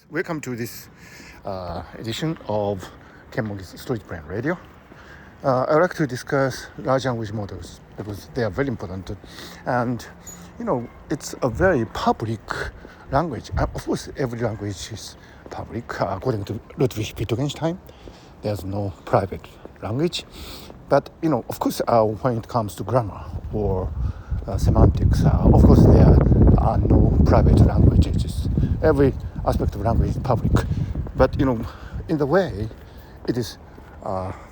Welcome to this edition of Kenmogi's Story Plan Radio. I would like to discuss large language models because they are very important, and it's a very public language. Of course, every language is public according to Ludwig Wittgenstein. There's no private language, but of course, when it comes to grammar or semantics, of course, there are no private languages. Every aspect of language is public, but in the way it is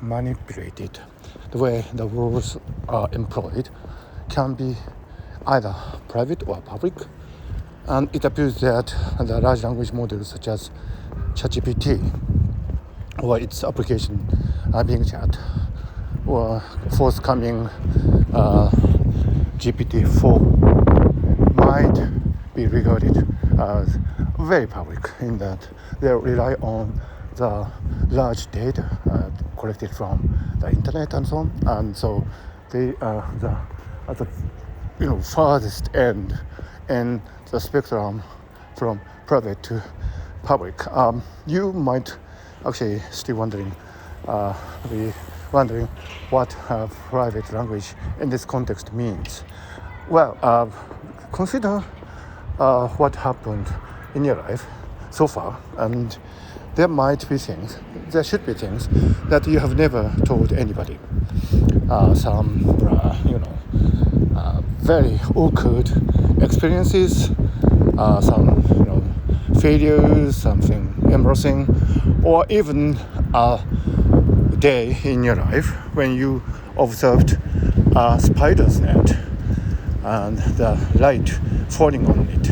manipulated, the way the rules are employed can be either private or public. And it appears that the large language models such as ChatGPT or its application Bing Chat or forthcoming GPT-4 might be regarded as very public in that they rely on the large data collected from the internet and so on, and so they are at the farthest end in the spectrum from private to public. You might actually still be wondering what private language in this context means. Well, consider what happened in your life so far, and there should be things that you have never told anybody. Some very awkward experiences, some failures, something embarrassing, or even a day in your life when you observed a spider's net and the light falling on it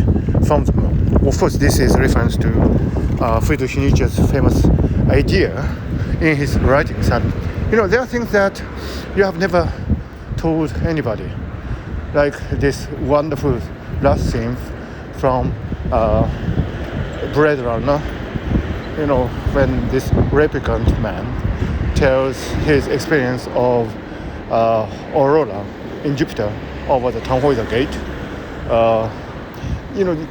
from the moon. Of course, this is a reference to Friedrich Nietzsche's famous idea in his writings. And there are things that you have never told anybody, like this wonderful last scene from Blade Runner. When this replicant man tells his experience of aurora in Jupiter over the Tannhäuser Gate.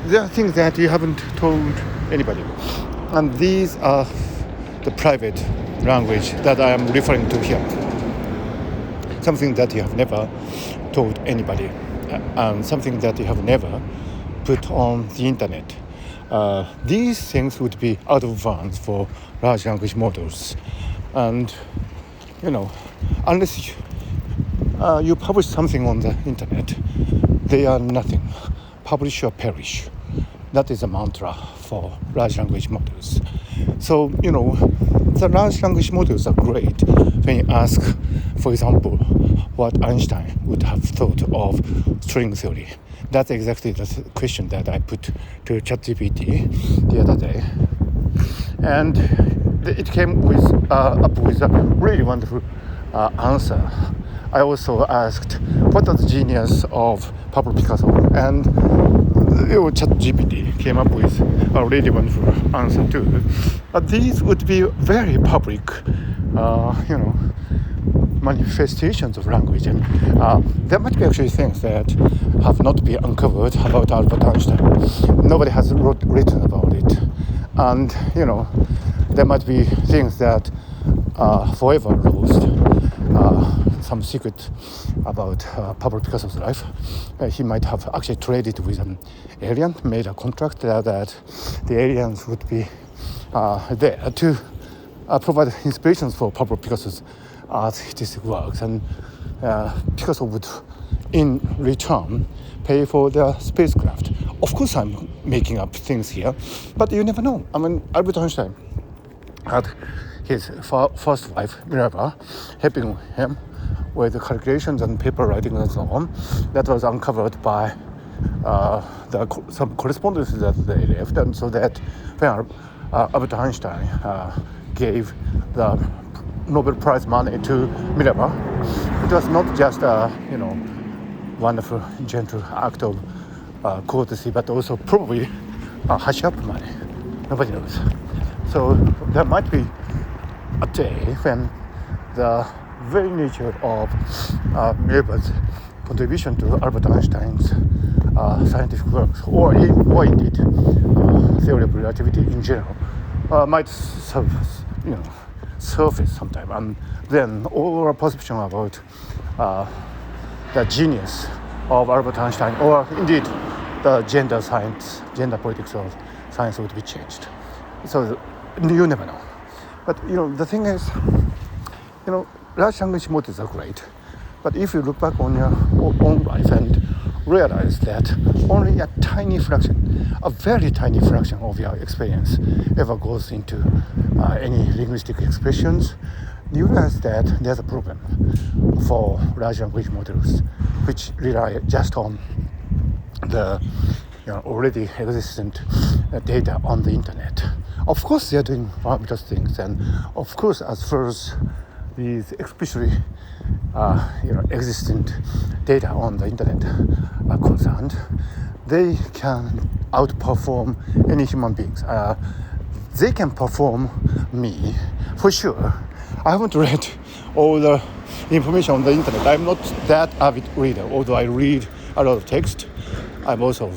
There are things that you haven't told anybody, and these are the private language that I am referring to here. Something that you have never told anybody, and something that you have never put on the internet. These things would be out of bounds for large language models, and unless you publish something on the internet, they are nothing. Publish or perish. That is a mantra for large language models. So, the large language models are great when you ask, for example, what Einstein would have thought of string theory. That's exactly the question that I put to ChatGPT the other day. And it came up with a really wonderful answer. I also asked, what is the genius of Pablo Picasso? And ChatGPT came up with a really wonderful answer too. But these would be very public, manifestations of language. And there might be actually things that have not been uncovered about Albert Einstein. Nobody has written about it. And, there might be things that are forever lost. Some secret about Pablo Picasso's life. He might have actually traded with an alien, made a contract that the aliens would be there to provide inspirations for Pablo Picasso's artistic works, and Picasso would, in return, pay for the spacecraft. Of course, I'm making up things here, but you never know. Albert Einstein had his first wife, Minerva, helping him with the calculations and paper writing and so on. That was uncovered by some correspondence that they left, and so that when Albert Einstein gave the Nobel Prize money to Minerva, it was not just a wonderful, gentle act of courtesy, but also probably a hush-up money. Nobody knows. So there might be a day when the very nature of Minerva's contribution to Albert Einstein's scientific works, or indeed theory of relativity in general, might surface sometime, and then all our perception about the genius of Albert Einstein, or indeed the gender politics of science would be changed. So you never know. But the thing is, large language models are great. But if you look back on your own life and realize that only a tiny fraction, a very tiny fraction of your experience ever goes into any linguistic expressions, you realize that there's a problem for large language models which rely just on the already existent data on the internet. Of course, they're doing marvelous things, and of course, as far as these especially existent data on the internet are concerned, they can outperform any human beings. They can perform me for sure. I haven't read all the information on the internet. I'm not that avid reader, although I read a lot of text. I'm also,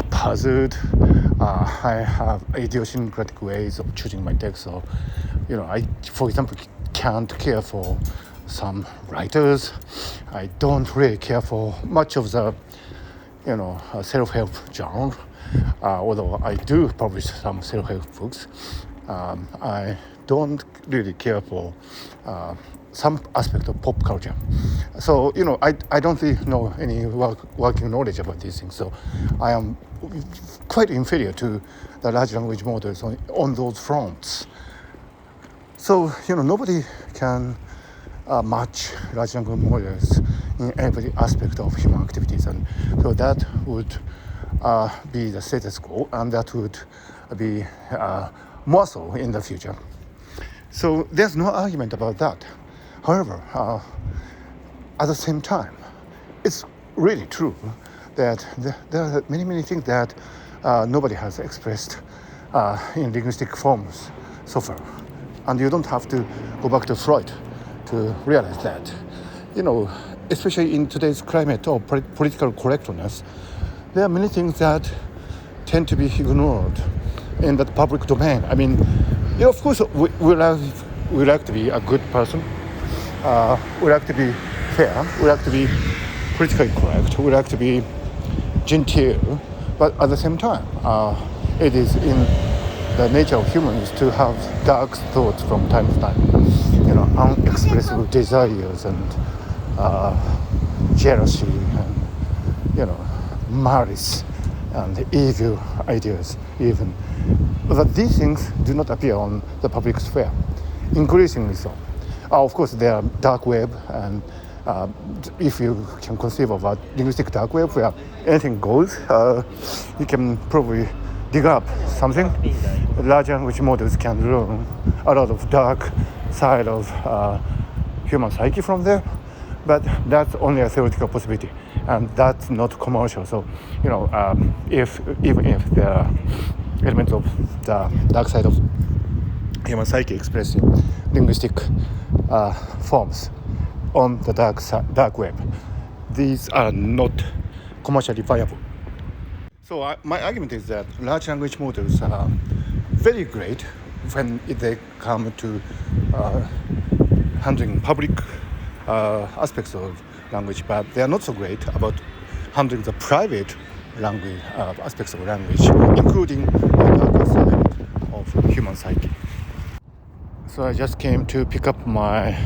puzzled. I have idiosyncratic ways of choosing my text. So, I, for example, can't care for some writers. I don't really care for much of the, self-help genre. Although I do publish some self-help books, I don't really care for some aspect of pop culture. So, I don't really know any working knowledge about these things. So I am quite inferior to the large language models on those fronts. So, nobody can match large language models in every aspect of human activities. And so that would be the status quo, and that would be more so in the future. So there's no argument about that. However, at the same time, it's really true that there are many things that nobody has expressed in linguistic forms so far. And you don't have to go back to Freud to realize that. Especially in today's climate of political correctness, there are many things that tend to be ignored in the public domain. I mean, of course, we like to be a good person. We like to be fair. We like to be politically correct. We like to be genteel. But at the same time, it is in the nature of humans to have dark thoughts from time to time. Unexpressible desires and jealousy and, malice and evil ideas even. But these things do not appear on the public sphere, increasingly so. Of course, there are dark web, and if you can conceive of a linguistic dark web where anything goes, you can probably dig up something. Large language models can learn a lot of dark side of human psyche from there, but that's only a theoretical possibility, and that's not commercial. So, even if there are elements of the dark side of human psyche expressing linguistic forms on the dark web, these are not commercially viable. So my argument is that large language models are very great when they come to handling public aspects of language, but they are not so great about handling the private language aspects of language, including the darker side of human psyche. So I just came to pick up my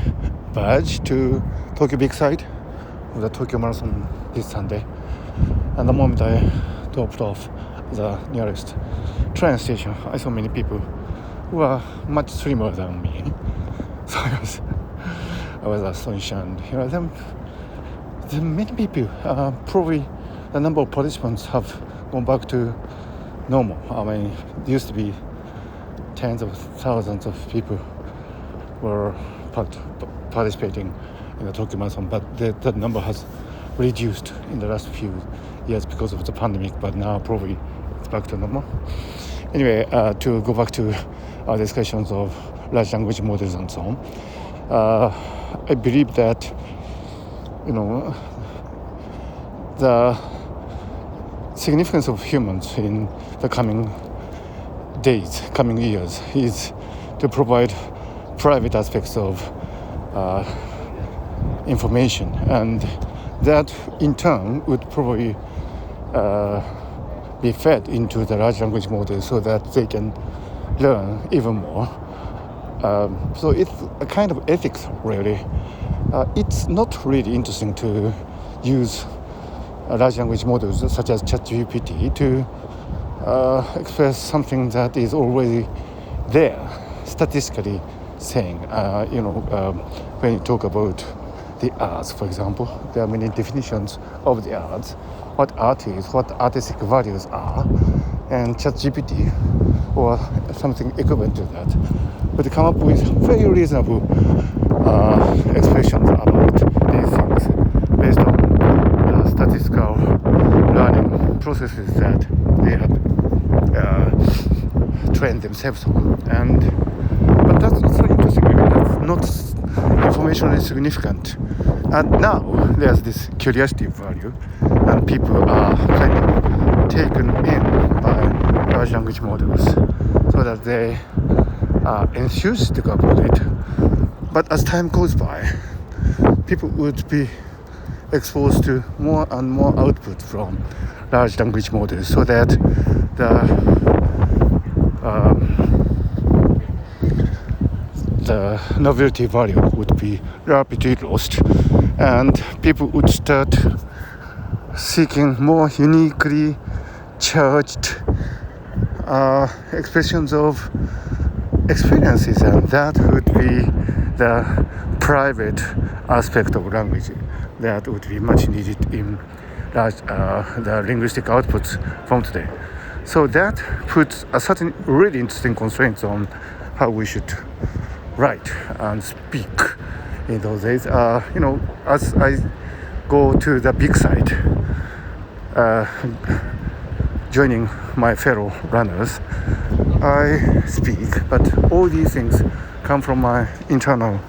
badge to Tokyo Big Side of the Tokyo Marathon this Sunday. And the moment I dropped off the nearest train station, I saw many people who are much slimmer than me. So I was astonished, and there are many people. Probably the number of participants have gone back to normal. I mean, it used to be tens of thousands of people were participating in the Tokyo Marathon, but that number has reduced in the last few years because of the pandemic, but now probably it's back to normal. Anyway, to go back to our discussions of large language models and so on, I believe that the significance of humans in the coming days, coming years, is to provide private aspects of information, and that in turn would probably be fed into the large language models so that they can learn even more. So it's a kind of ethics, really. It's not really interesting to use large language models such as ChatGPT to express something that is already there, statistically saying. When you talk about the arts, for example, there are many definitions of the arts, what art is, what artistic values are, and ChatGPT or something equivalent to that would come up with very reasonable expressions about these things based on statistical learning processes that they have trained themselves on. But that's not so interesting. That's not informationally significant. And now there's this curiosity value, and people are kind of taken in by large language models so that they are enthusiastic about it. But as time goes by, people would be exposed to more and more output from large language models, so that the novelty value would be rapidly lost, and people would start seeking more uniquely charged expressions of experiences, and that would be the private aspect of language that would be much needed in the linguistic outputs from today. So that puts a certain really interesting constraints on how we should write and speak in those days. As I go to the big site, joining my fellow runners, I speak, but all these things come from my internal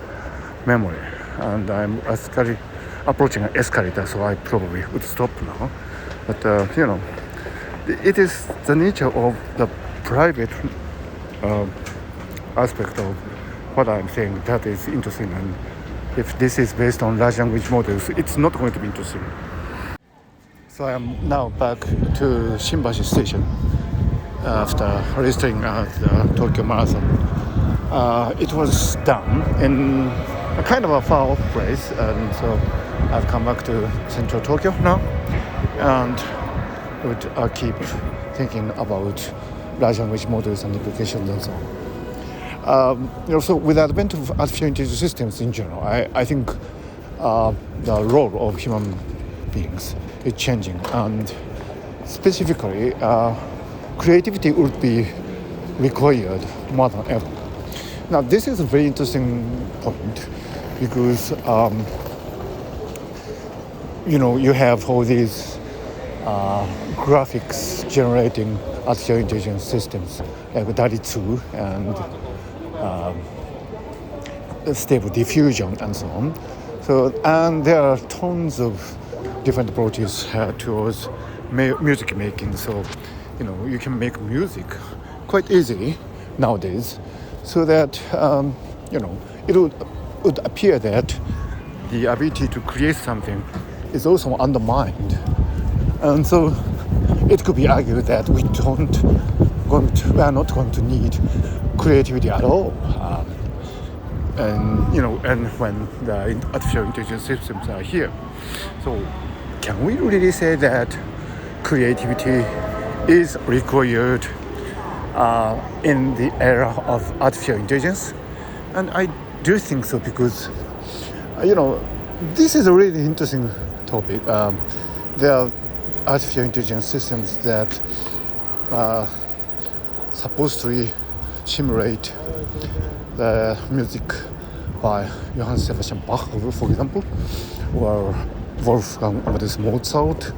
memory, and I'm approaching an escalator, so I probably would stop now. But it is the nature of the private aspect of what I'm saying that is interesting, and if this is based on large language models, it's not going to be interesting. So I am now back to Shimbashi station after registering at the Tokyo Marathon. It was done in a kind of a far off place, and so I've come back to central Tokyo now, and I keep thinking about large language models and applications and so on. So with the advent of artificial intelligence systems in general, I think the role of human beings is changing, and specifically creativity would be required more than ever. Now this is a very interesting point, because you have all these graphics generating artificial intelligence systems like DALL-E 2 and stable diffusion and so on. And there are tons of different approaches towards music making. So you can make music quite easily nowadays, so that it would appear that the ability to create something is also undermined, and so it could be argued that we are not going to need creativity at all. And when the artificial intelligence systems are here, so can we really say that creativity is required in the era of artificial intelligence? And I do think so, because this is a really interesting topic. There are artificial intelligence systems that supposedly simulate the music by Johann Sebastian Bach, for example, or Wolfgang Amadeus Mozart.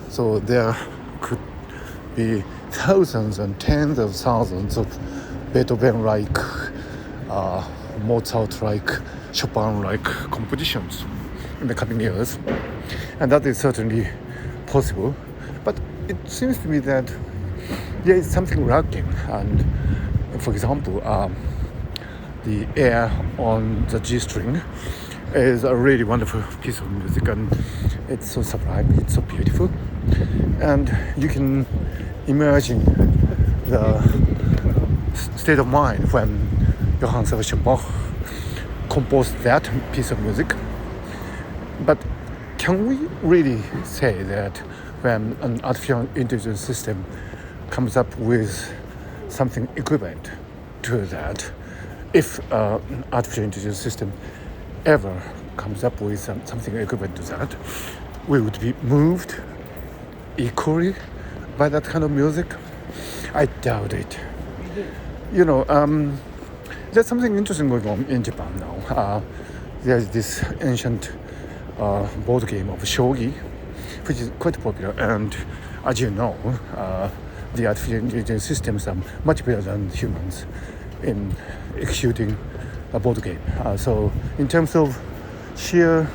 So there could be thousands and tens of thousands of Beethoven-like, Mozart-like, Chopin-like compositions in the coming years, and that is certainly possible. But it seems to me that there is something lacking, and for example, the air on the G string is a really wonderful piece of music, and it's so sublime, it's so beautiful, and you can imagine the state of mind when Johann Sebastian Bach composed that piece of music. But can we really say that when an artificial intelligence system comes up with something equivalent to that, if an artificial intelligence system ever comes up with something equivalent to that, we would be moved equally by that kind of music? I doubt it. There's something interesting going on in Japan now. There's this ancient board game of shogi, which is quite popular, and as you know, the artificial intelligence systems are much better than humans in executing a board game. So in terms of sheer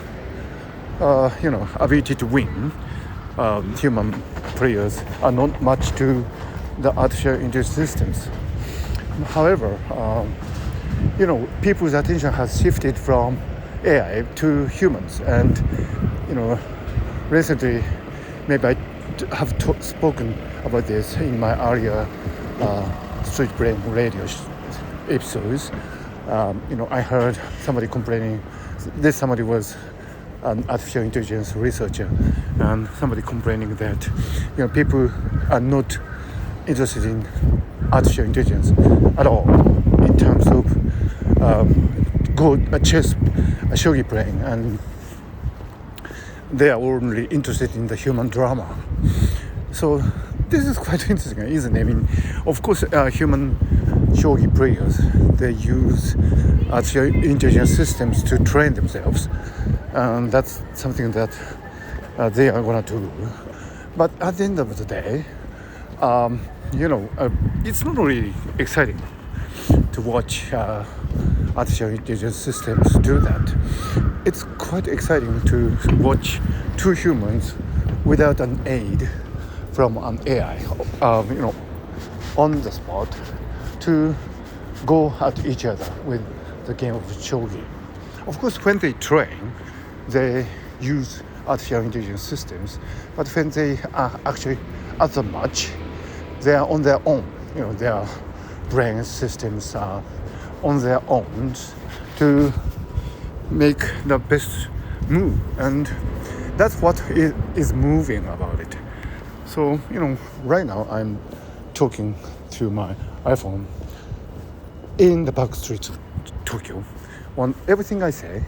ability to win, human players are not much to the artificial intelligence systems. However, people's attention has shifted from AI to humans, and recently, maybe I have spoken about this in my earlier Street Brain radio episodes. I heard somebody complaining. This somebody was an artificial intelligence researcher, and somebody complaining that people are not interested in artificial intelligence at all in terms of chess, shogi playing, and they are only interested in the human drama. So this is quite interesting, isn't it? I mean, of course, human shogi players, they use artificial intelligence systems to train themselves, and that's something that they are going to do. But at the end of the day, it's not really exciting to watch artificial intelligence systems do that. It's quite exciting to watch two humans without an aid from an AI, on the spot to go at each other with the game of shogi. Of course, when they train, they use artificial intelligence systems, but when they are actually at the match, they are on their own. Their brain systems are on their own to make the best move, and that's what is moving about it. So right now I'm talking to my iPhone in the back streets of Tokyo. Everything I say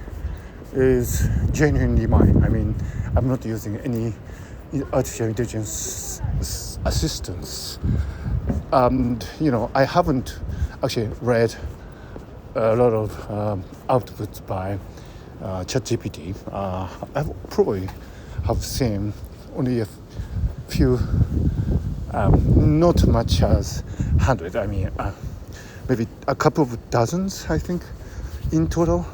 is genuinely mine. I mean, I'm not using any artificial intelligence assistance, and I haven't actually read a lot of outputs by ChatGPT. I probably have seen only a few, not much as 100. I mean, maybe a couple of dozens, I think, in total.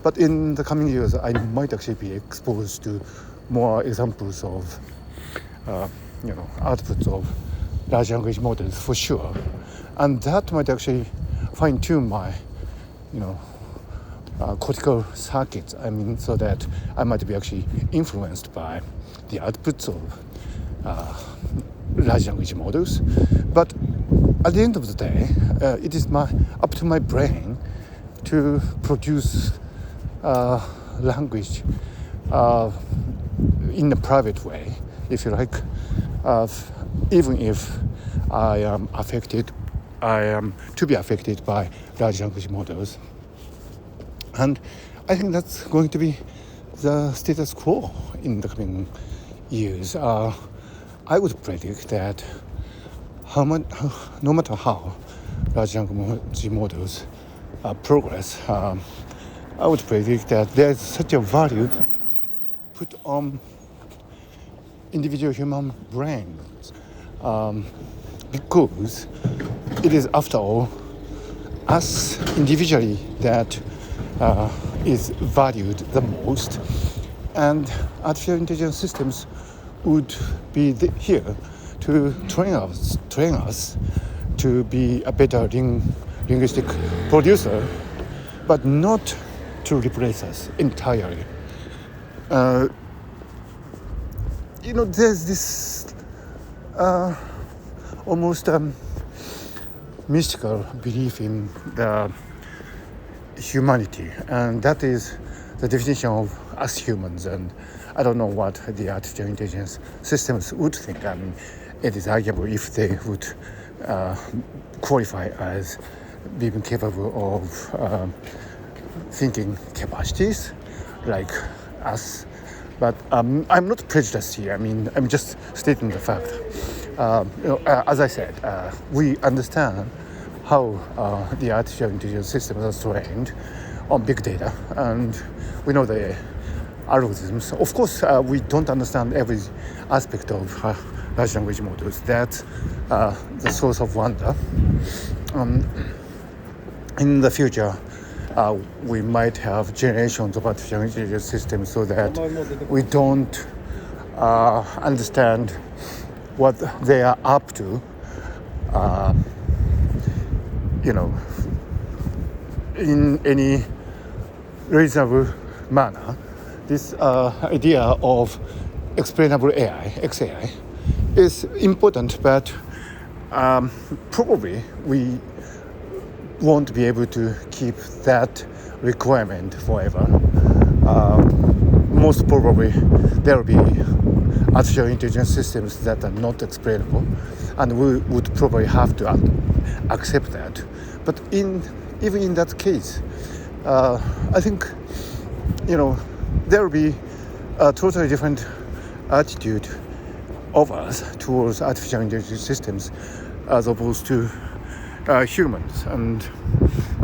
But in the coming years, I might actually be exposed to more examples of, outputs of large language models for sure, and that might actually fine-tune my, cortical circuits. I mean, so that I might be actually influenced by the outputs of large language models. But at the end of the day, it is up to my brain to produce language in a private way, if you like, even if I am to be affected by large language models. And I think that's going to be the status quo in the coming years. I would predict that no matter how large language models progress, I would predict that there's such a value put on individual human brains, because it is, after all, us individually that is valued the most, And artificial intelligence systems would be here to train us to be a better linguistic producer, but not to replace us entirely. There's this almost mystical belief in the humanity, and that is the definition of us humans. And I don't know what the artificial intelligence systems would think. I mean, it is arguable if they would qualify as being capable of thinking capacities like us. But I'm not prejudiced here. I mean, I'm just stating the fact. As I said, we understand how the artificial intelligence systems are trained on big data, and we know the algorithms. Of course, we don't understand every aspect of large language models. That's the source of wonder. In the future, we might have generations of artificial intelligence systems so that we don't understand what they are up to, in any reasonable manner. This idea of explainable AI, XAI, is important, but probably we won't be able to keep that requirement forever. Most probably there will be artificial intelligence systems that are not explainable, and we would probably have to accept that. But even in that case, I think there will be a totally different attitude of us towards artificial intelligence systems as opposed to humans, and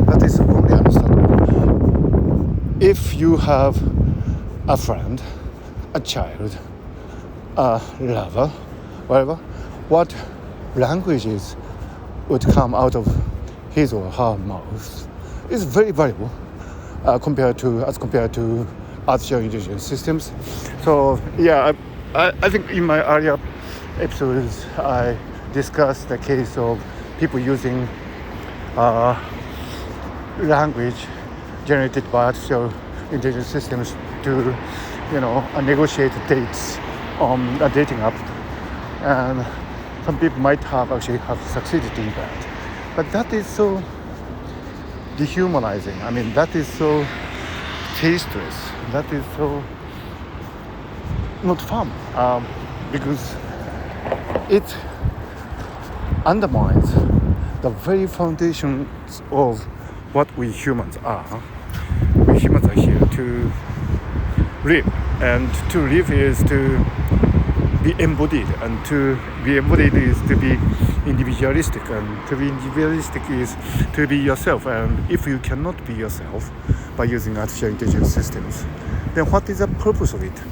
that is only understandable. If you have a friend, a child, a lover, whatever, what languages would come out of his or her mouth is very valuable compared to artificial intelligence systems. So I think in my earlier episodes I discussed the case of people using language generated by artificial intelligence systems to negotiate dates on a dating app, and some people might have succeeded in that. But that is so dehumanizing. I mean, that is so tasteless. That is so not fun, because it undermines the very foundations of what we humans are. We humans are here to live, and to live is to be embodied, and to be embodied is to be individualistic, and to be individualistic is to be yourself. And if you cannot be yourself by using artificial intelligence systems, then what is the purpose of it?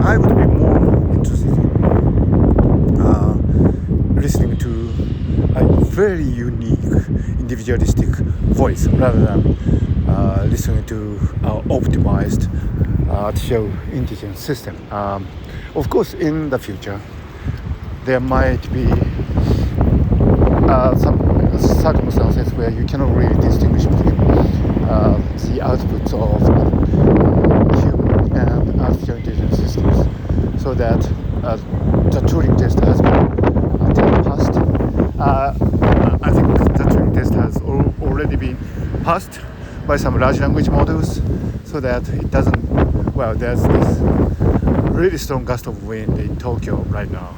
I would be more interested in listening to a very unique individualistic voice rather than listening to optimized artificial intelligence system. Of course, in the future, there might be some circumstances where you cannot really distinguish between the outputs of human and artificial intelligence systems, so that the Turing test has been passed. I think the Turing test has already been passed by some large language models, so that it doesn't. Well, there's this really strong gust of wind in Tokyo right now,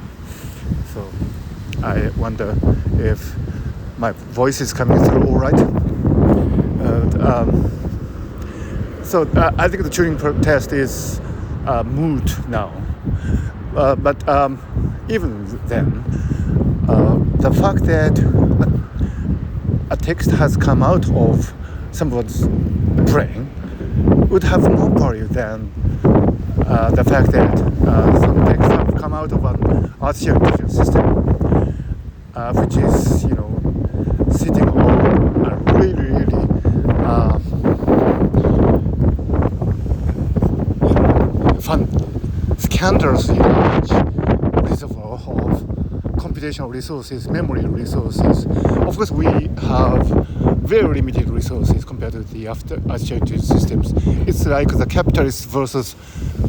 so I wonder if my voice is coming through all right. So I think the Turing test is moot now, but even then, the fact that a text has come out of someone's brain would have more value than the fact that some texts have come out of an artificial intelligence system, which is sitting on a really endlessly large reservoir of computational resources, memory resources. Of course, we have very limited resources compared to the associated systems. It's like the capitalist versus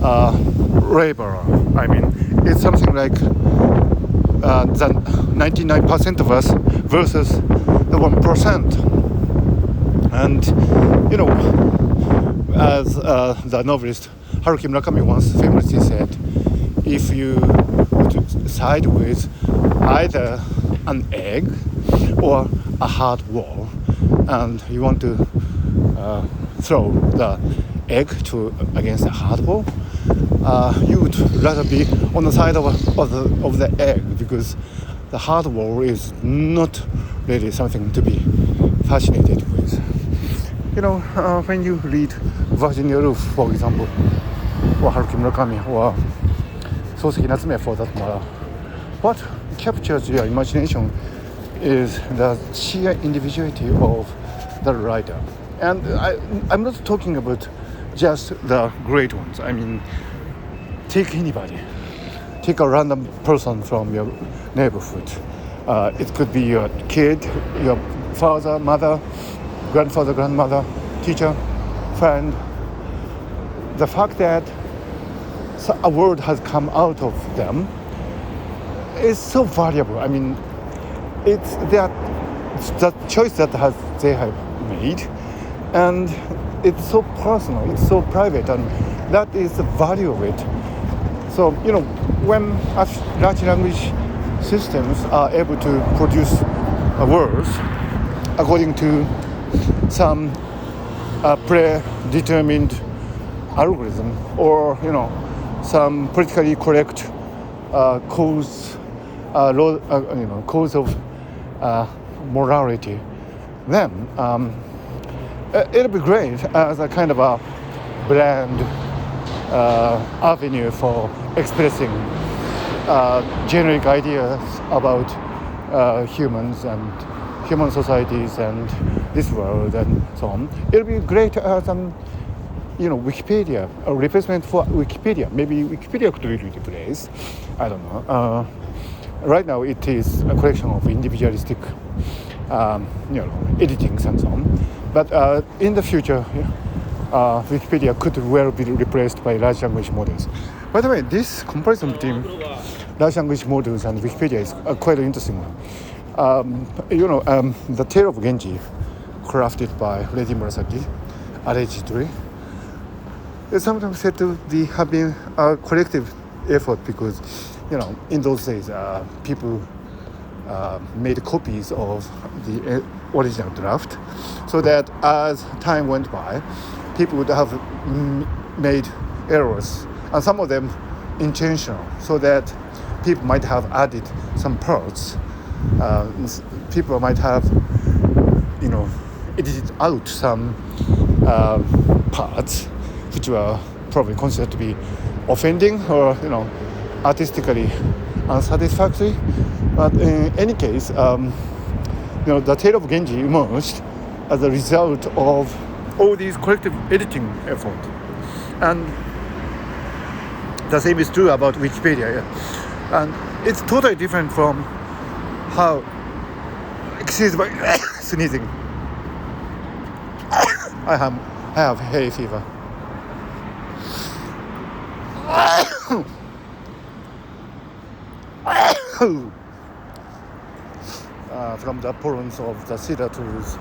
laborer. I mean, it's something like the 99% of us versus the 1%. And, as the novelist Haruki Murakami once famously said, if you would side with either an egg or a hard wall, and you want to throw the egg against a hard wall, you would rather be on the side of the egg, because the hard wall is not really something to be fascinated with. When you read Virginia Woolf, for example, or Haruki Murakami, or Soseki Natsume for that matter, what captures your imagination is the sheer individuality of the writer. And I'm not talking about just the great ones. I mean, take anybody. Take a random person from your neighborhood. It could be your kid, your father, mother, grandfather, grandmother, teacher, friend. The fact that a word has come out of them is so valuable. I mean, it's the choice that they have made, and it's so personal, it's so private, and that is the value of it. So, when large language systems are able to produce words according to some predetermined algorithm, or some politically correct cause of morality, then it'll be great as a kind of a brand avenue for expressing generic ideas about humans and human societies and this world and so on. It'll be great as Wikipedia, a replacement for Wikipedia. Maybe Wikipedia could be replaced. I don't know. Right now, it is a collection of individualistic, editings and so on. But in the future, Wikipedia could well be replaced by large language models. By the way, this comparison between large language models and Wikipedia is quite an interesting one. The Tale of Genji, crafted by Lady Murasaki, allegedly, is sometimes said to have been a collective effort, because, in those days, people made copies of the original draft, so that as time went by, people would have made errors, and some of them intentional, so that people might have added some parts. People might have, edited out some parts which were probably considered to be offending or, artistically unsatisfactory. But in any case, the Tale of Genji emerged as a result of all these collective editing effort. And the same is true about Wikipedia. Yeah? And it's totally different from how, excuse my sneezing. I have hay fever. From the pollens of the cedar trees.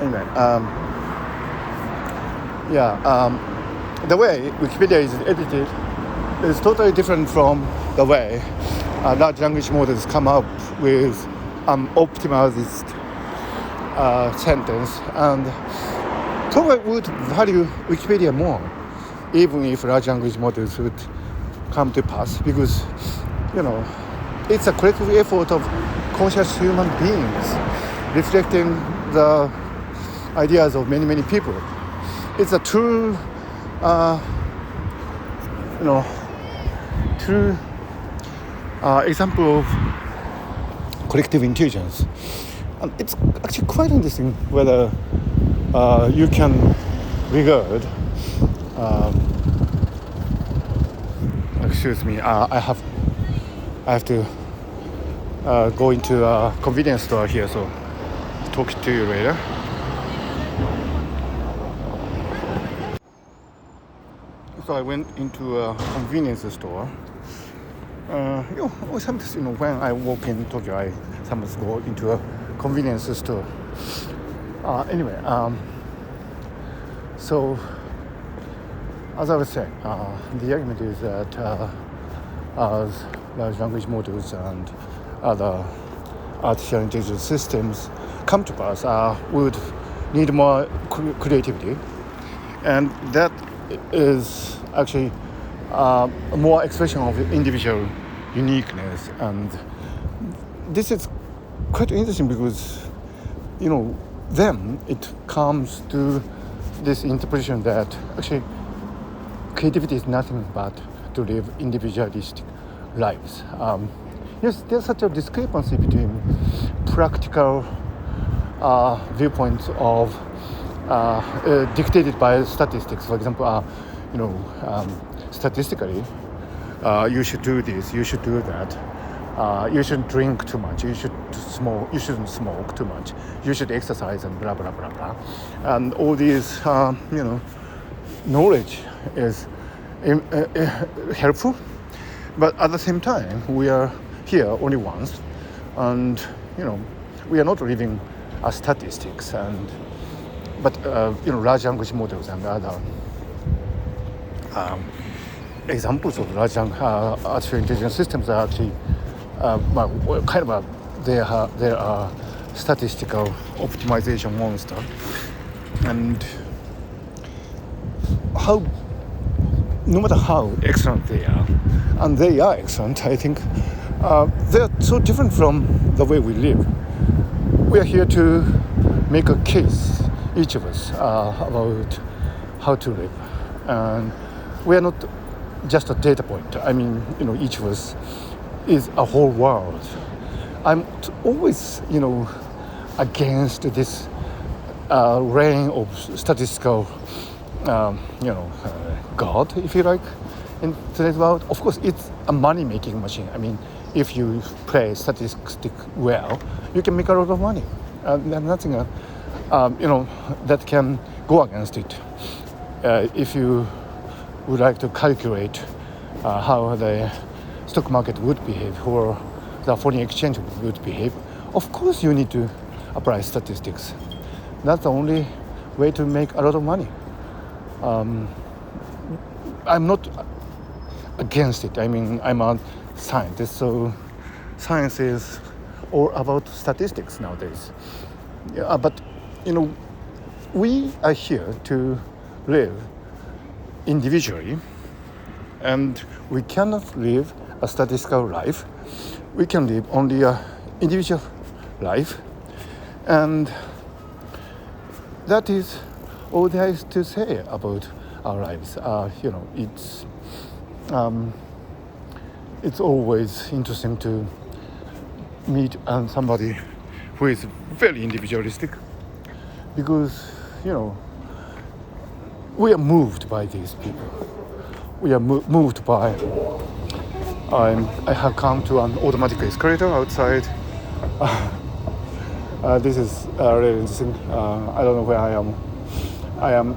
Anyway, the way Wikipedia is edited is totally different from the way large language models come up with an optimized sentence, and so I would value Wikipedia more, even if large language models would come to pass, because it's a collective effort of conscious human beings reflecting the ideas of many, many people. It's a true example of collective intelligence. And it's actually quite interesting whether you can regard Excuse me. I have to go into a convenience store here. So talk to you later. So I went into a convenience store. Sometimes when I walk in Tokyo, I sometimes go into a convenience store. Anyway, so as I was saying, the argument is that as large language models and other artificial intelligence systems come to pass, we would need more creativity, and that is actually a more expression of individual uniqueness. And this is quite interesting because, then it comes to this interpretation that actually creativity is nothing but to live individualistic lives. Yes, there's such a discrepancy between practical viewpoints of dictated by statistics. For example, statistically, you should do this, you should do that. You shouldn't drink too much. You shouldn't smoke too much. You should exercise and blah blah blah blah. And all these, knowledge is helpful, but at the same time, we are here only once, and we are not living as statistics. But large language models and other examples of large artificial intelligence systems are actually they are statistical optimization monster. And no matter how excellent they are, and they are excellent, I think they are so different from the way we live. We are here to make a case, each of us, about how to live, and we are not just a data point. I mean, each of us is a whole world. I'm always, against this reign of statistical, God, if you like, in today's world. Of course, it's a money-making machine. I mean, if you play statistics well, you can make a lot of money. There's nothing, that can go against it. If you would like to calculate how the stock market would behave or the foreign exchange would behave, of course you need to apply statistics. That's the only way to make a lot of money. I'm not against it. I mean, I'm a scientist, so science is all about statistics nowadays. But we are here to live individually, and we cannot live a statistical life. We can live only an individual life, and that is all there is to say about our lives. It's always interesting to meet somebody who is very individualistic, because we are moved by these people. We are moved by. I have come to an automatic escalator outside. This is really interesting. I don't know where I am. I am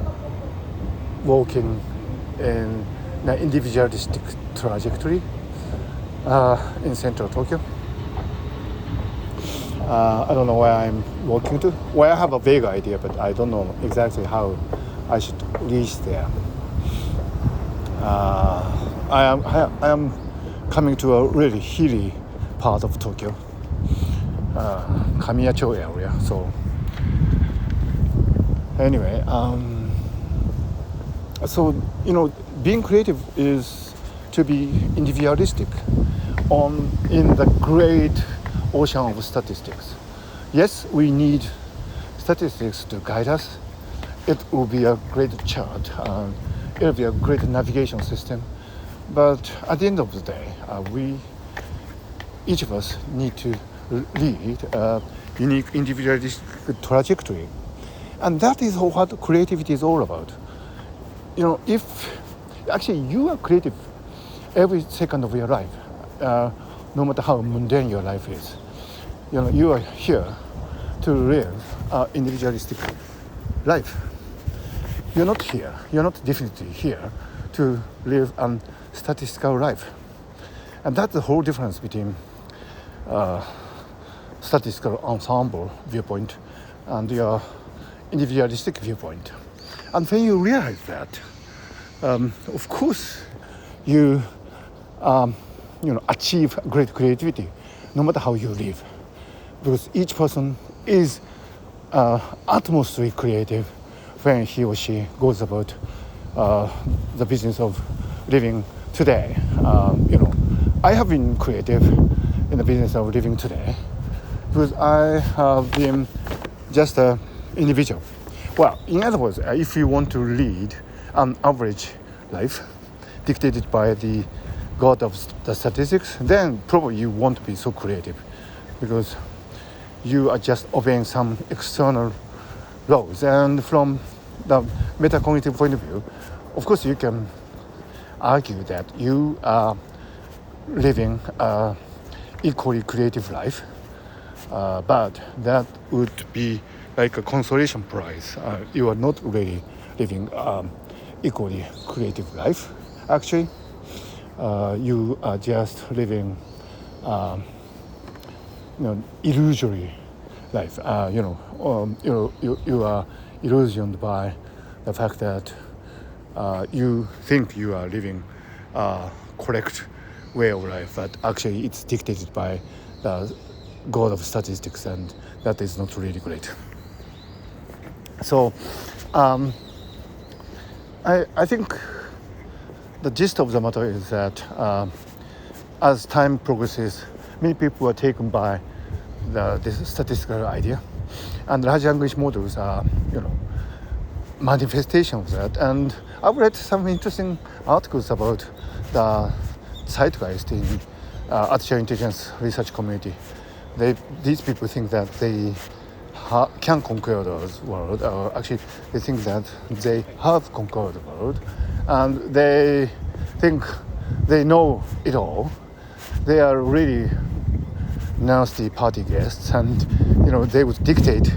walking in an individualistic trajectory in central Tokyo. I don't know where I'm walking to. Well, I have a vague idea, but I don't know exactly how I should reach there. I am coming to a really hilly part of Tokyo, Kamiyacho area. So anyway, being creative is to be individualistic in the great ocean of statistics. Yes, we need statistics to guide us. It will be a great chart. It will be a great navigation system. But at the end of the day, each of us need to lead a unique individualistic trajectory. And that is what creativity is all about. if actually you are creative every second of your life, no matter how mundane your life is, you are here to live an individualistic life. You're not definitely here to live a statistical life. And that's the whole difference between statistical ensemble viewpoint and your individualistic viewpoint. And when you realize that, of course, you achieve great creativity, no matter how you live, because each person is utmostly creative when he or she goes about the business of living today. I have been creative in the business of living today because I have been just an individual. Well, in other words, if you want to lead an average life dictated by the god of the statistics, then probably you won't be so creative because you are just obeying some external laws. And from the metacognitive point of view, of course, you can argue that you are living an equally creative life, but that would be like a consolation prize. You are not really living equally creative life. Actually, you are just living illusory life. You are illusioned by the fact that you think you are living correct way of life, but actually it's dictated by the god of statistics, and that is not really great. So I think the gist of the matter is that as time progresses, many people are taken by this statistical idea, and large language models are manifestation of that. And I've read some interesting articles about the zeitgeist in artificial intelligence research community. These people think that they can conquer the world, or actually they think that they have conquered the world, and they think they know it all. They are really nasty party guests, and they would dictate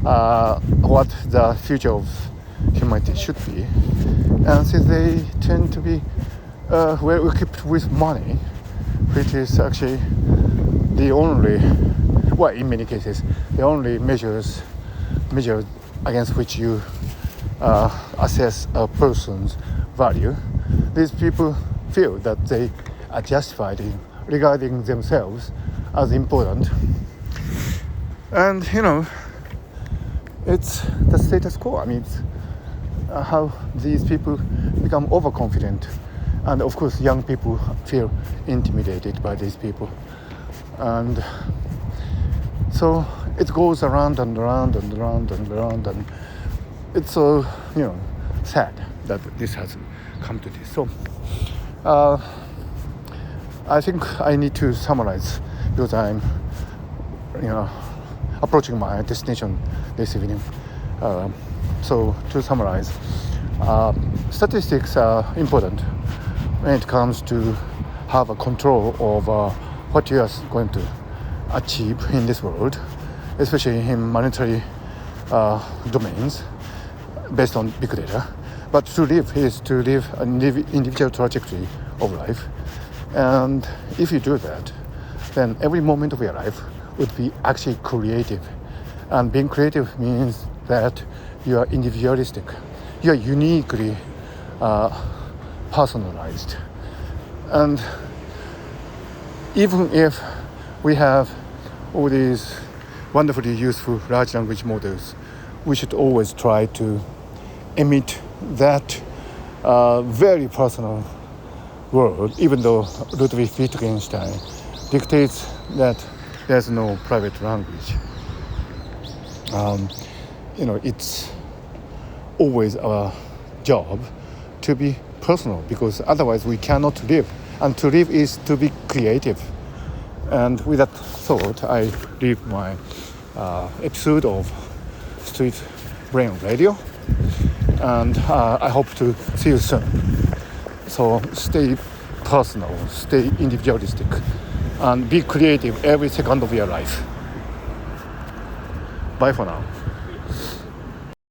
what the future of humanity should be. And since they tend to be well equipped with money, which is actually the only, well, in many cases, the only measure against which you assess a person's value, these people feel that they are justified in regarding themselves as important. And it's the status quo. I mean, it's how these people become overconfident, and of course young people feel intimidated by these people, and so it goes around and around and around and around, and it's so sad that this has come to this. So I think I need to summarize because I'm approaching my destination this evening. So to summarize, statistics are important when it comes to have a control over what you are going to achieve in this world, especially in monetary domains based on big data. But to live is to live an individual trajectory of life. And if you do that, then every moment of your life would be actually creative. And being creative means that you are individualistic. You are uniquely personalized. And even if we have all these wonderfully useful large language models, we should always try to emit that very personal world, even though Ludwig Wittgenstein dictates that there's no private language. It's always our job to be personal, because otherwise we cannot live. And to live is to be creative. And with that thought, I leave my episode of Street Brain Radio. and I hope to see you soon. So stay personal, stay individualistic, and be creative every second of your life. Bye for now.